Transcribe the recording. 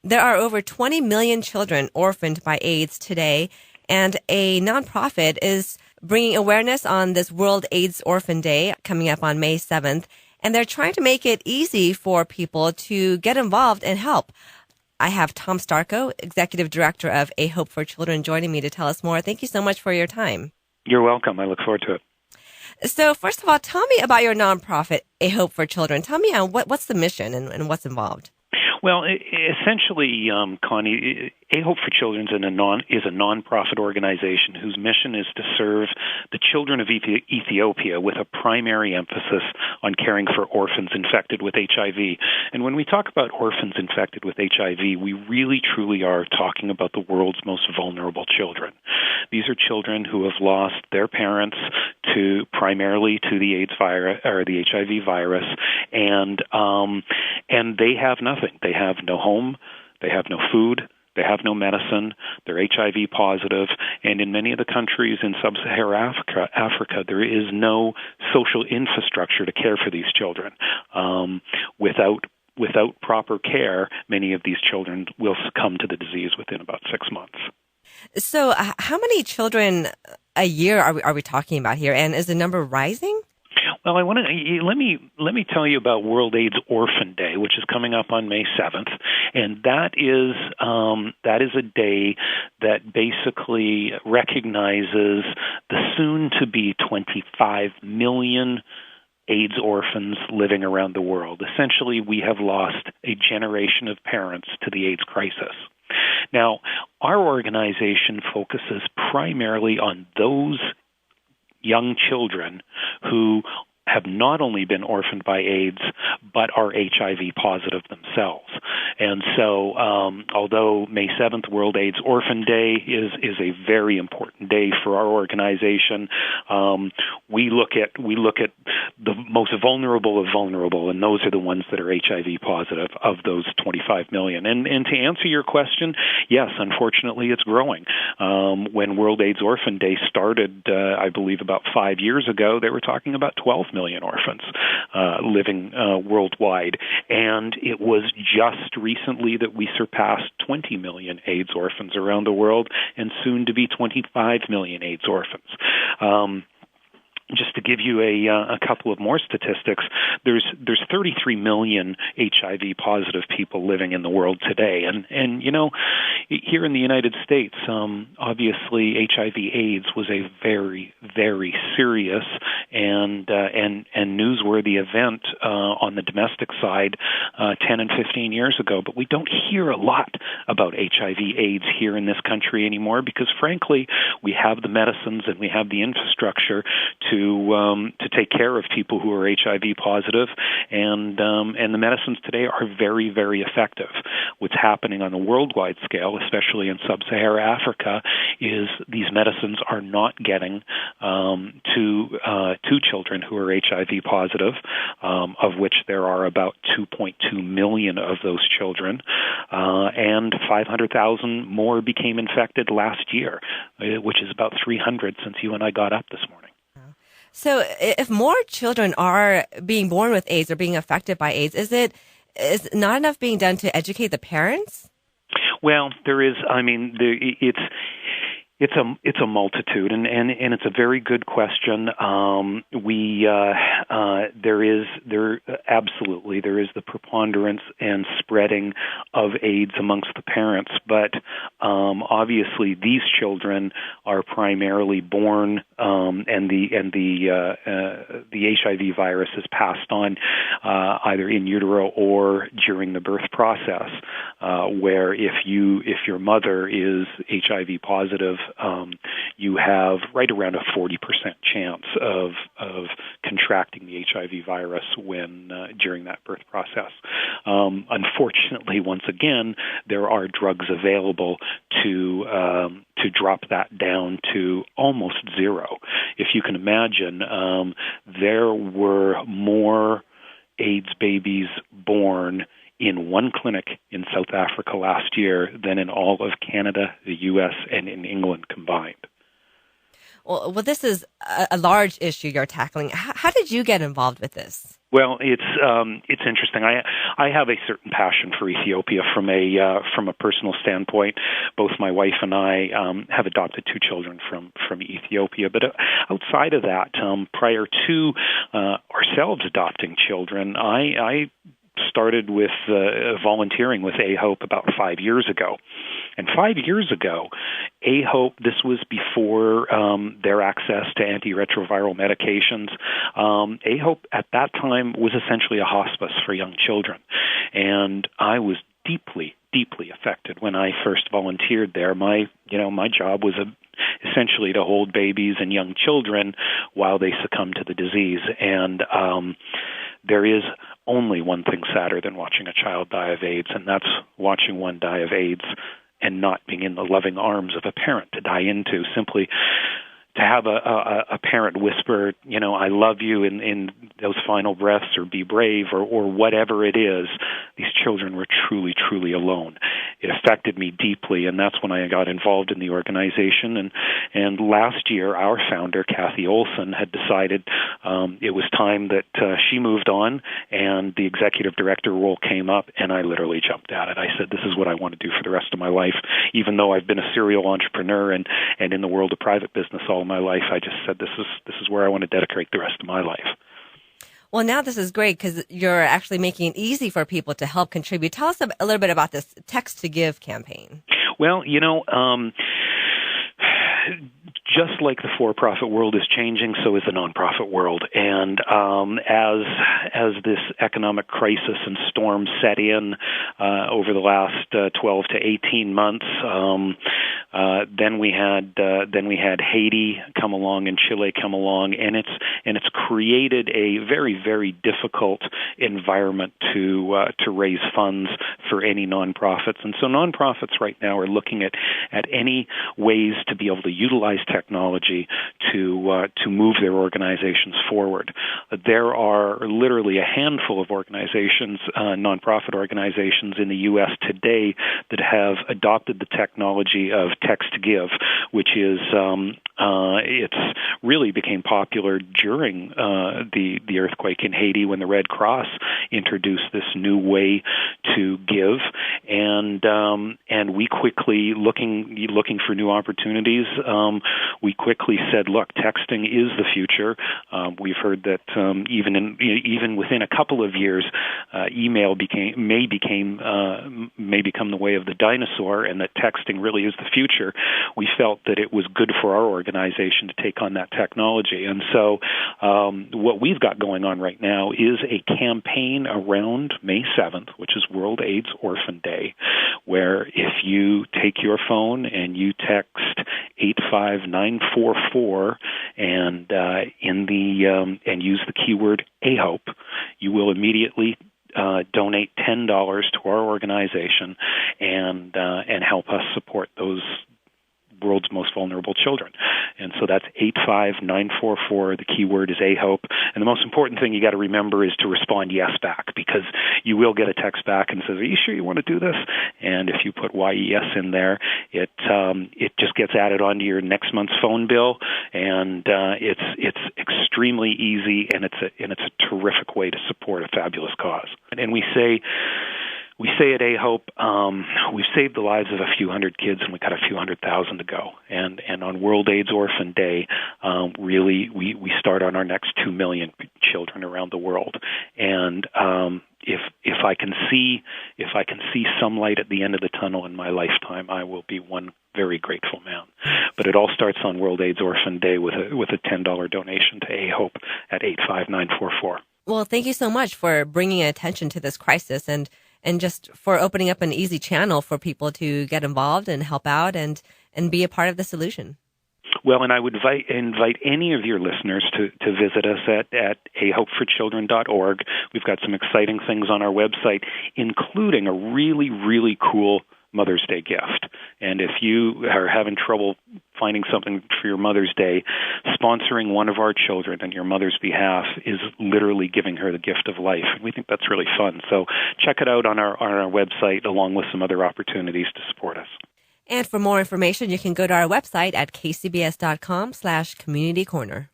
There are over 20 million children orphaned by AIDS today, and a nonprofit is bringing awareness on this World AIDS Orphan Day coming up on May 7th, and they're trying to make it easy for people to get involved and help. I have Tom Starko, Executive Director of AHope for Children, joining me to tell us more. Thank you so much for your time. You're welcome. I look forward to it. So first of all, tell me about your nonprofit, AHope for Children. Tell me what's the mission and what's involved. Well, essentially, Connie, AHope for Children is a nonprofit organization whose mission is to serve the children of Ethiopia with a primary emphasis on caring for orphans infected with HIV. And when we talk about orphans infected with HIV, we really truly are talking about the world's most vulnerable children. These are children who have lost their parents primarily to the AIDS virus or the HIV virus, and they have nothing. They have no home. They have no food. They have no medicine. They're HIV positive. And in many of the countries in sub-Saharan Africa, there is no social infrastructure to care for these children. Without proper care, many of these children will succumb to the disease within about 6 months. So how many children a year are we talking about here? And is the number rising? Well, let me tell you about World AIDS Orphan Day, which is coming up on May 7th, and that is a day that basically recognizes the soon-to-be 25 million AIDS orphans living around the world. Essentially, we have lost a generation of parents to the AIDS crisis. Now, our organization focuses primarily on those young children who have not only been orphaned by AIDS, but are HIV positive themselves. And so, although May 7th, World AIDS Orphan Day is a very important day for our organization, we look at the most vulnerable of vulnerable, and those are the ones that are HIV positive of those 25 million. And to answer your question, yes, unfortunately, it's growing. When World AIDS Orphan Day started, I believe about 5 years ago, they were talking about 12 million orphans living worldwide. And it was just recently that we surpassed 20 million AIDS orphans around the world, and soon to be 25 million AIDS orphans. Just to give you a couple of more statistics, there's 33 million HIV positive people living in the world today, and you know, here in the United States, obviously HIV/AIDS was a very, very serious and newsworthy event on the domestic side 10 and 15 years ago. But we don't hear a lot about HIV/AIDS here in this country anymore because, frankly, we have the medicines and we have the infrastructure to take care of people who are HIV positive, and the medicines today are very, very effective. What's happening on a worldwide scale, especially in sub-Saharan Africa, is these medicines are not getting to children who are HIV positive, of which there are about 2.2 million of those children, and 500,000 more became infected last year, which is about 300 since you and I got up this morning. So if more children are being born with AIDS or being affected by AIDS, is not enough being done to educate the parents? Well, there is. I mean, it's a multitude, and it's a very good question. There is the preponderance and spreading of AIDS amongst the parents, but obviously these children are primarily born, and the HIV virus is passed on either in utero or during the birth process. Where if your mother is HIV positive, you have right around a 40% chance of contracting the HIV virus when during that birth process. Unfortunately, once again, there are drugs available to drop that down to almost zero. If you can imagine, there were more AIDS babies born in one clinic in South Africa last year than in all of Canada, the U.S., and in England combined. Well, this is a large issue you're tackling. How did you get involved with this? Well, it's interesting. I have a certain passion for Ethiopia from a personal standpoint. Both my wife and I have adopted two children from Ethiopia. But outside of that, prior to ourselves adopting children, I started with volunteering with AHope about 5 years ago. And 5 years ago, AHope, this was before their access to antiretroviral medications. AHope at that time was essentially a hospice for young children. And I was deeply, deeply affected when I first volunteered there. My job was essentially to hold babies and young children while they succumb to the disease. And there is only one thing sadder than watching a child die of AIDS, and that's watching one die of AIDS and not being in the loving arms of a parent to die into. Simply to have a parent whisper, I love you in those final breaths, or be brave, or whatever it is, these children were truly, truly alone. It affected me deeply, and that's when I got involved in the organization. And last year, our founder, Kathy Olson, had decided it was time that she moved on, and the executive director role came up, and I literally jumped at it. I said, this is what I want to do for the rest of my life. Even though I've been a serial entrepreneur and in the world of private business all my life, I just said, this is where I want to dedicate the rest of my life. Well, now this is great because you're actually making it easy for people to help contribute. Tell us a little bit about this Text to Give campaign. Well, just like the for-profit world is changing, so is the nonprofit world. And as this economic crisis and storm set in over the last 12 to 18 months, then we had Haiti come along and Chile come along, and it's created a very, very difficult environment to raise funds for any nonprofits. And so nonprofits right now are looking at any ways to be able to utilize technology to move their organizations forward. There are literally a handful of organizations, nonprofit organizations in the U.S. today that have adopted the technology of Text to Give, which is it's really became popular during the earthquake in Haiti when the Red Cross introduced this new way to give, and we quickly looking for new opportunities. We quickly said, look, texting is the future. We've heard that even within a couple of years, email may become the way of the dinosaur, and that texting really is the future. We felt that it was good for our organization to take on that technology. And so what we've got going on right now is a campaign around May 7th, which is World AIDS Orphan Day, where if you take your phone and you text 85944 and and use the keyword AHope, you will immediately donate $10 to our organization and help us support those world's most vulnerable children. And so that's 85944. The keyword is AHope. And the most important thing you got to remember is to respond yes back, because you will get a text back and says, are you sure you want to do this? And if you put YES in there, it just gets added onto your next month's phone bill, and it's extremely easy, and it's a terrific way to support a fabulous cause. And we say at AHope, we've saved the lives of a few hundred kids, and we've got a few 100,000 to go. And on World AIDS Orphan Day, really, we start on our next 2 million children around the world. And if I can see some light at the end of the tunnel in my lifetime, I will be one very grateful man. But it all starts on World AIDS Orphan Day with a $10 donation to AHope at 85944. Well, thank you so much for bringing attention to this crisis and just for opening up an easy channel for people to get involved and help out and be a part of the solution. Well, and I would invite any of your listeners to visit us at ahopeforchildren.org. We've got some exciting things on our website, including a really, really cool Mother's Day gift. And if you are having trouble finding something for your Mother's Day, sponsoring one of our children on your mother's behalf is literally giving her the gift of life. And we think that's really fun. So check it out on our website, along with some other opportunities to support us. And for more information, you can go to our website at kcbs.com/communitycorner.